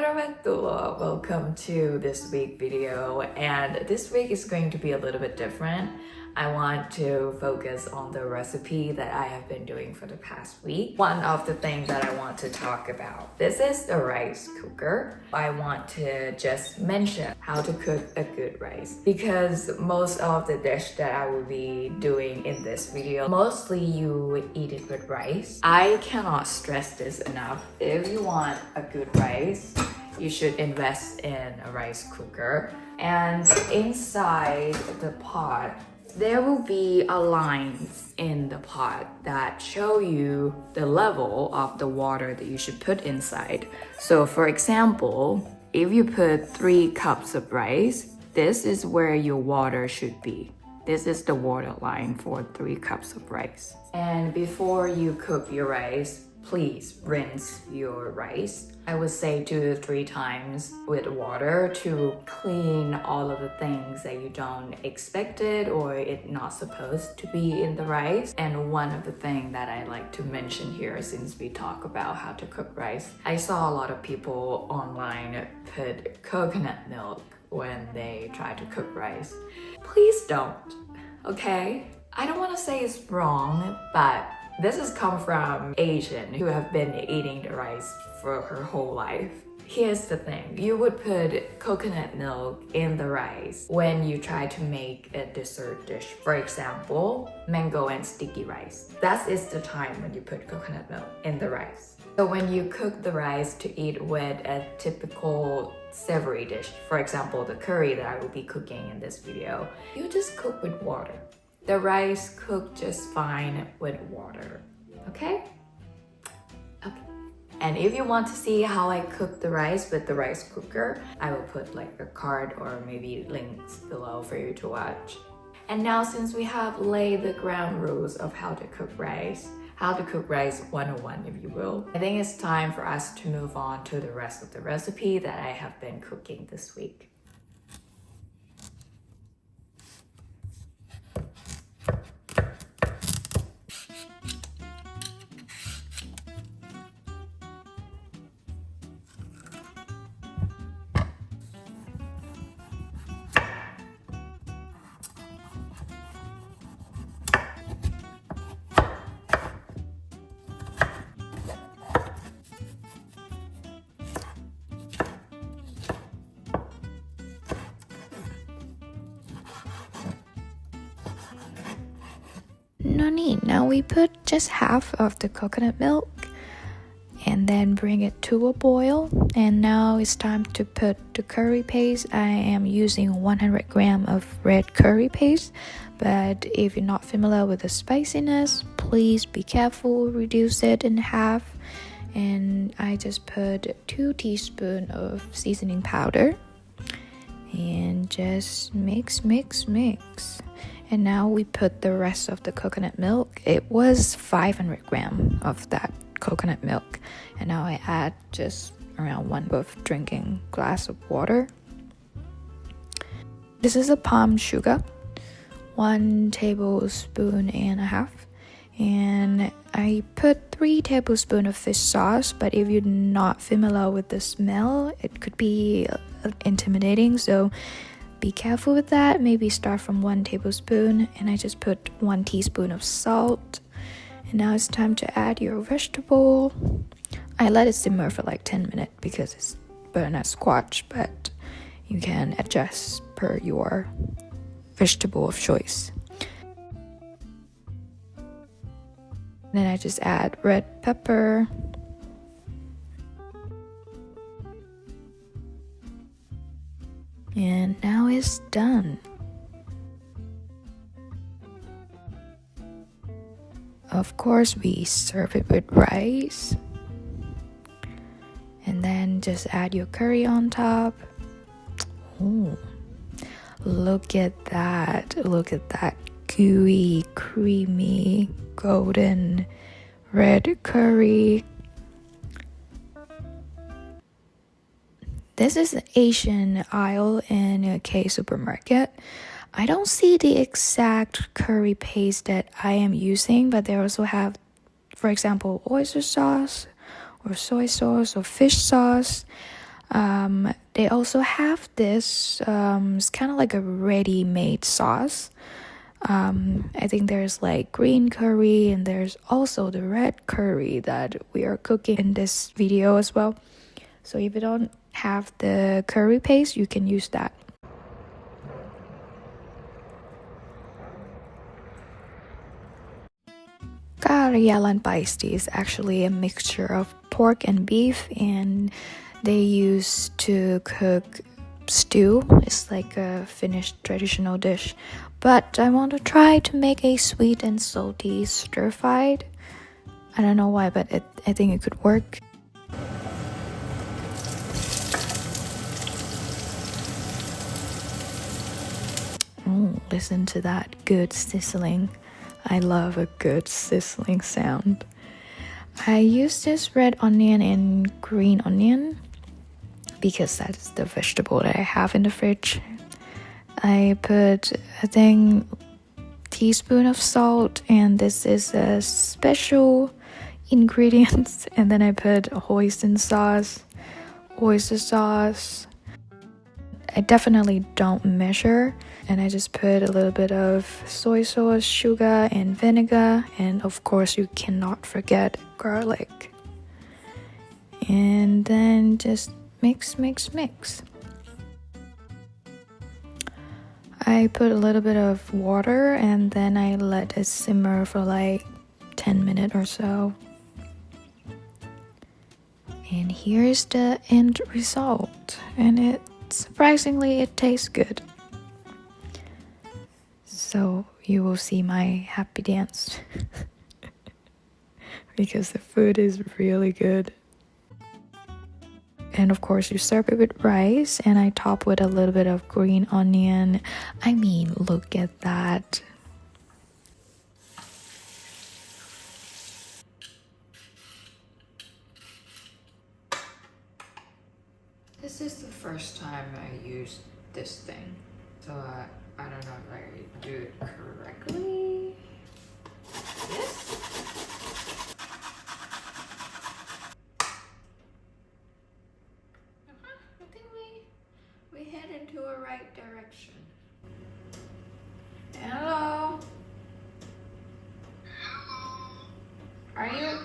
warahmatullahi. Welcome to this week video, and this week is going to be a little bit different. I want to focus on the recipe that I have been doing for the past week. One of the things that I want to talk about, this is the rice cooker. I want to just mention how to cook a good rice because most of the dish that I will be doing in this video, mostly you would eat it with rice. I cannot stress this enough. If you want a good rice, you should invest in a rice cooker. And inside the pot, there will be a lines in the pot that show you the level of the water that you should put inside. So for example, if you put 3 cups of rice, this is where your water should be. This is the water line for 3 cups of rice. And before you cook your rice, please rinse your rice. I would say 2 to 3 times with water to clean all of the things that you don't expect it or it's not supposed to be in the rice. And one of the things that I like to mention here, since we talk about how to cook rice, I saw a lot of people online put coconut milk when they try to cook rice. Please don't, okay? I don't want to say it's wrong, but this has come from Asian who have been eating the rice for her whole life. Here's the thing, you would put coconut milk in the rice when you try to make a dessert dish. For example, mango and sticky rice. That is the time when you put coconut milk in the rice. So when you cook the rice to eat with a typical savory dish, for example, the curry that I will be cooking in this video, you just cook with water. The rice cooked just fine with water, okay? Okay. And if you want to see how I cook the rice with the rice cooker, I will put like a card or maybe links below for you to watch. And now since we have laid the ground rules of how to cook rice 101 if you will, I think it's time for us to move on to the rest of the recipe that I have been cooking this week. No need. Now we put just half of the coconut milk and then bring it to a boil. And now it's time to put the curry paste. I am using 100 grams of red curry paste, but if you're not familiar with the spiciness, please be careful, reduce it in half. And I just put 2 teaspoons of seasoning powder and just mix. And now we put the rest of the coconut milk. It was 500 grams of that coconut milk. And now I add just around 1 of drinking glass of water. This is a palm sugar, 1 tablespoon and a half. And I put 3 tablespoons of fish sauce, but if you're not familiar with the smell, it could be intimidating. So be careful with that. Maybe start from 1 tablespoon, and I just put 1 teaspoon of salt. And now it's time to add your vegetable. I let it simmer for like 10 minutes because it's butternut squash, but you can adjust per your vegetable of choice. Then I just add red pepper. And now it's done. Of course, we serve it with rice. And then just add your curry on top. Ooh, look at that. Look at that gooey, creamy, golden red curry. This is an Asian aisle in a K supermarket. I don't see the exact curry paste that I am using, but they also have, for example, oyster sauce or soy sauce or fish sauce. They also have this, it's kind of like a ready-made sauce. I think there's like green curry and there's also the red curry that we are cooking in this video as well. So if you don't have the curry paste, you can use that. Karjalanpaisti is actually a mixture of pork and beef, and they used to cook stew. It's like a Finnish traditional dish. But I want to try to make a sweet and salty stir-fried. I don't know why, but I think it could work. Oh, listen to that good sizzling. I love a good sizzling sound. I use this red onion and green onion because that's the vegetable that I have in the fridge. I put, I think, teaspoon of salt, and this is a special ingredient. And then I put hoisin sauce, oyster sauce. I definitely don't measure, and I just put a little bit of soy sauce, sugar, and vinegar, and of course you cannot forget garlic. And then just mix. I put a little bit of water and then I let it simmer for like 10 minutes or so. And here's the end result, and surprisingly it tastes good. So you will see my happy dance because the food is really good. And of course you serve it with rice, and I top with a little bit of green onion. I mean, look at that. This is the first time I use this thing, so I don't know if I do it correctly. Yes. I think we head into a right direction. Hello. Are you?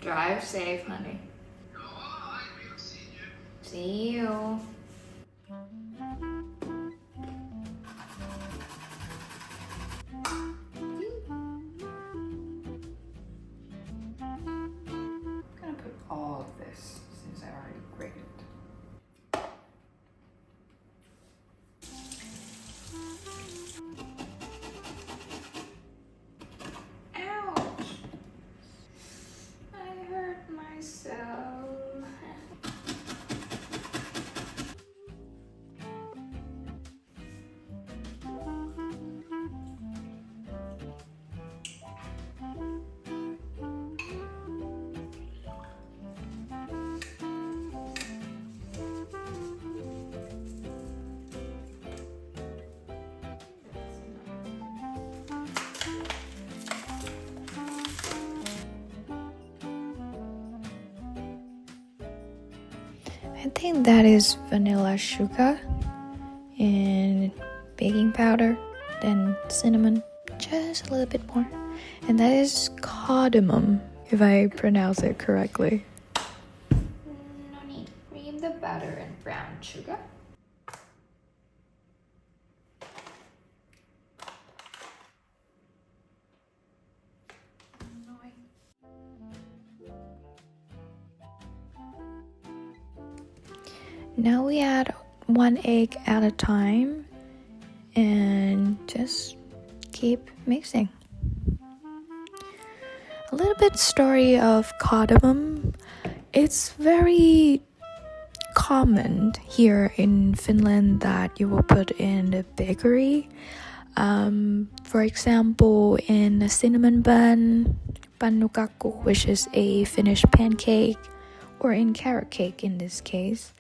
Drive safe, honey. See you. I'm gonna put all of this since I already grated. Ouch! I hurt myself. I think that is vanilla sugar and baking powder, then cinnamon, just a little bit more. And that is cardamom, if I pronounce it correctly. No need. Cream the butter and brown sugar. Now we add 1 egg at a time and just keep mixing. A little bit story of cardamom. It's very common here in Finland that you will put in the bakery. For example, in a cinnamon bun, pannukakku, which is a Finnish pancake, or in carrot cake in this case.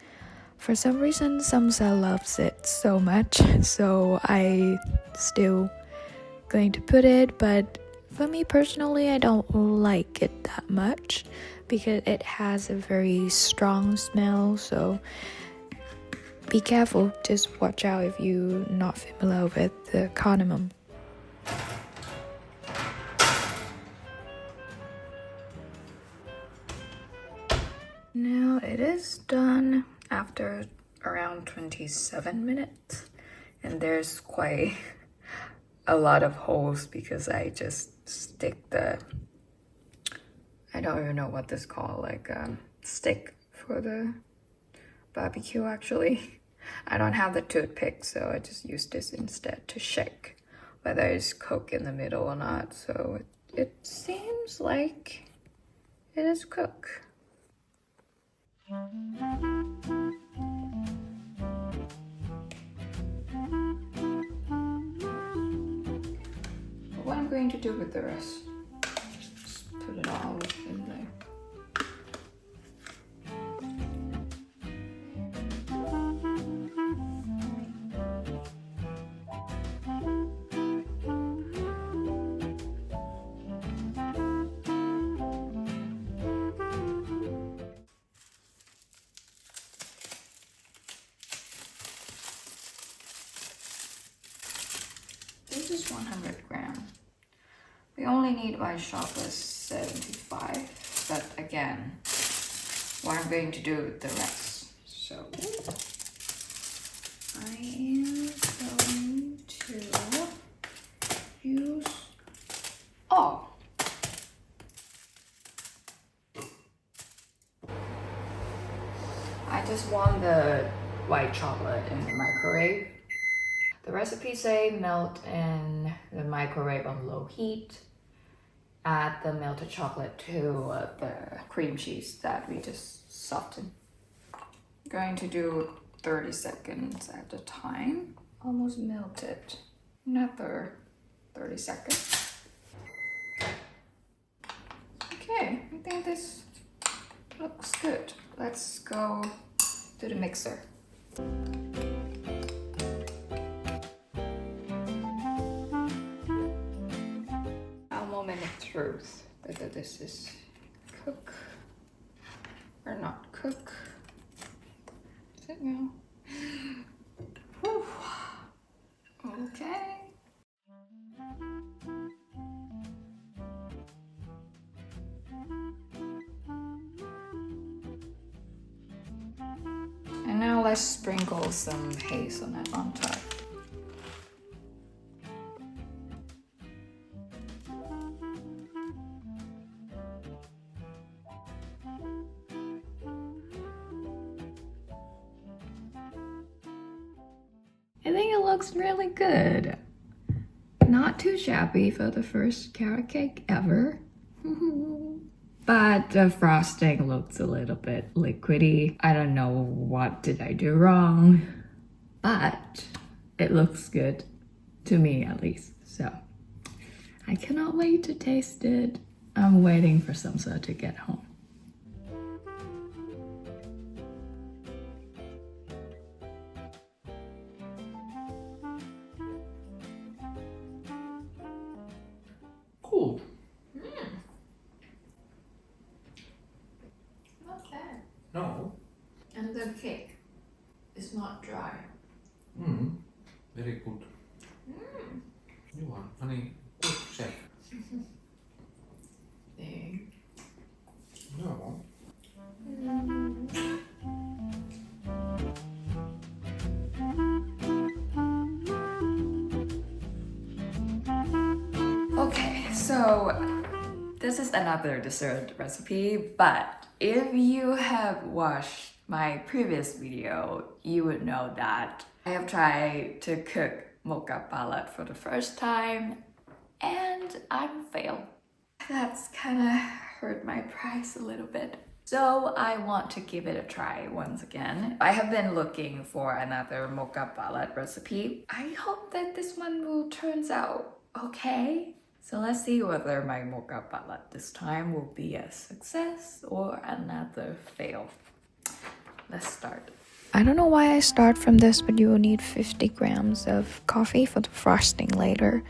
For some reason, Samsa loves it so much, so I still going to put it, but for me personally, I don't like it that much because it has a very strong smell, so be careful. Just watch out if you're not familiar with the cardamom. Now it is done after around 27 minutes, and there's quite a lot of holes because I just stick the, I don't even know what this called, like a stick for the barbecue actually. I don't have the toothpick, so I just use this instead to check whether it's cooked in the middle or not. So it seems like it is cooked. What I'm going to do with the rest, just put it all in there. This is 100 grams. We only need white chocolate 75, but again, what I'm going to do with the rest. So I am going to use all. I just want the white chocolate in the microwave. The recipe say melt in the microwave on low heat. Add the melted chocolate to the cream cheese that we just softened. Going to do 30 seconds at a time. Almost melted. Another 30 seconds. Okay, I think this looks good. Let's go to the mixer. Moment of truth, whether this is cook or not cook. Is it now? Whew. Okay. And now let's sprinkle some hazelnut on top. I think it looks really good. Not too shabby for the first carrot cake ever. But the frosting looks a little bit liquidy. I don't know what did I do wrong, but it looks good to me at least. So I cannot wait to taste it. I'm waiting for Samsa to get home. Cool. Not bad. No. And the cake is not dry. Very good. You are funny good chef. No. Okay, so this is another dessert recipe, but if you have watched my previous video, you would know that I have tried to cook Mokkapalat for the first time and I failed. That's kind of hurt my price a little bit. So I want to give it a try once again. I have been looking for another Mokkapalat recipe. I hope that this one will turns out okay. So let's see whether my Mokkapalat this time will be a success or another fail. Let's start. I don't know why I start from this, but you will need 50 grams of coffee for the frosting later.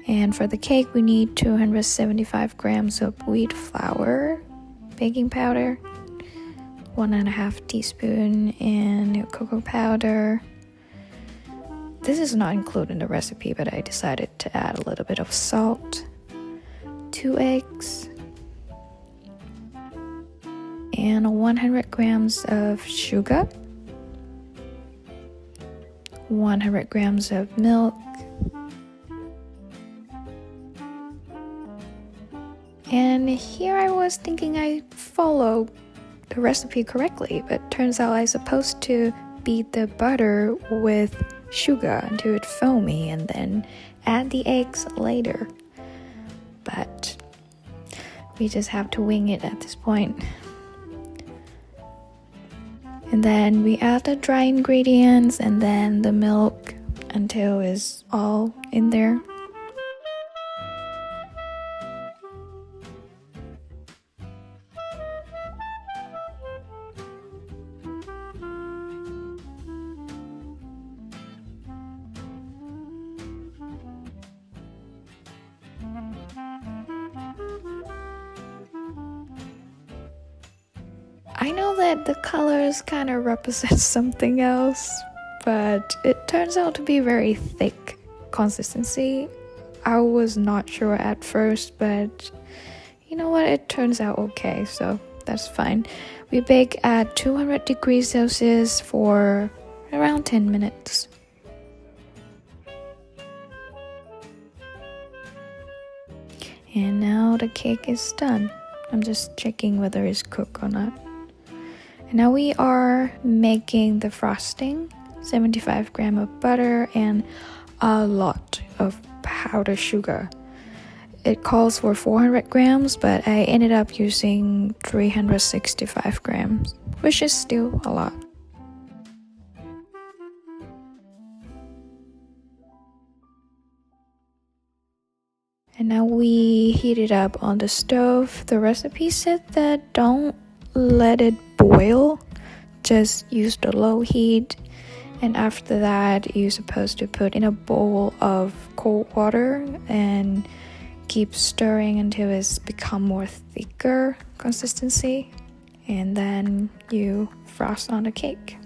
And for the cake, we need 275 grams of wheat flour, baking powder, 1.5 teaspoon and cocoa powder. This is not included in the recipe, but I decided to add a little bit of salt, 2 eggs, and 100 grams of sugar, 100 grams of milk, and here I was thinking I followed the recipe correctly, but turns out I'm supposed to beat the butter with sugar until it's foamy and then add the eggs later. But we just have to wing it at this point. And then we add the dry ingredients and then the milk until it's all in there. I know that the colors kind of represent something else, but it turns out to be very thick consistency. I was not sure at first, but you know what, it turns out okay, so that's fine. We bake at 200 degrees Celsius for around 10 minutes. And now the cake is done. I'm just checking whether it's cooked or not. And now we are making the frosting, 75 grams of butter and a lot of powdered sugar. It calls for 400 grams, but I ended up using 365 grams, which is still a lot. And now we heat it up on the stove. The recipe said that don't let it boil, just use the low heat. And after that, you're supposed to put in a bowl of cold water and keep stirring until it's become more thicker consistency. And then you frost on the cake.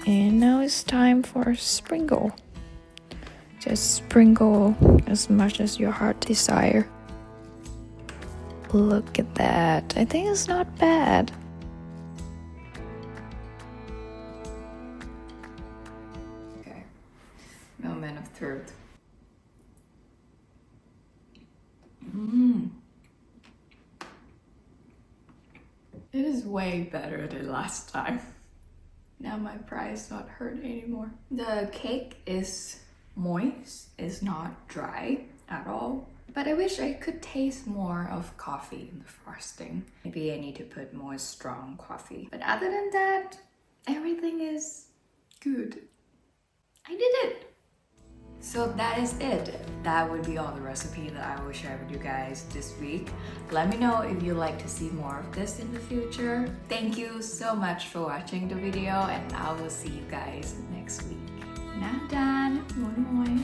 And now it's time for sprinkle. Just sprinkle as much as your heart desire. Look at that. I think it's not bad. Okay, moment of truth. It is way better than last time. Now my pride is not hurt anymore. The cake is moist, it's not dry at all. But I wish I could taste more of coffee in the frosting. Maybe I need to put more strong coffee. But other than that, everything is good. I did it! So that is it. That would be all the recipe that I will share with you guys this week. Let me know if you'd like to see more of this in the future. Thank you so much for watching the video and I will see you guys next week. Now done. Moi moi.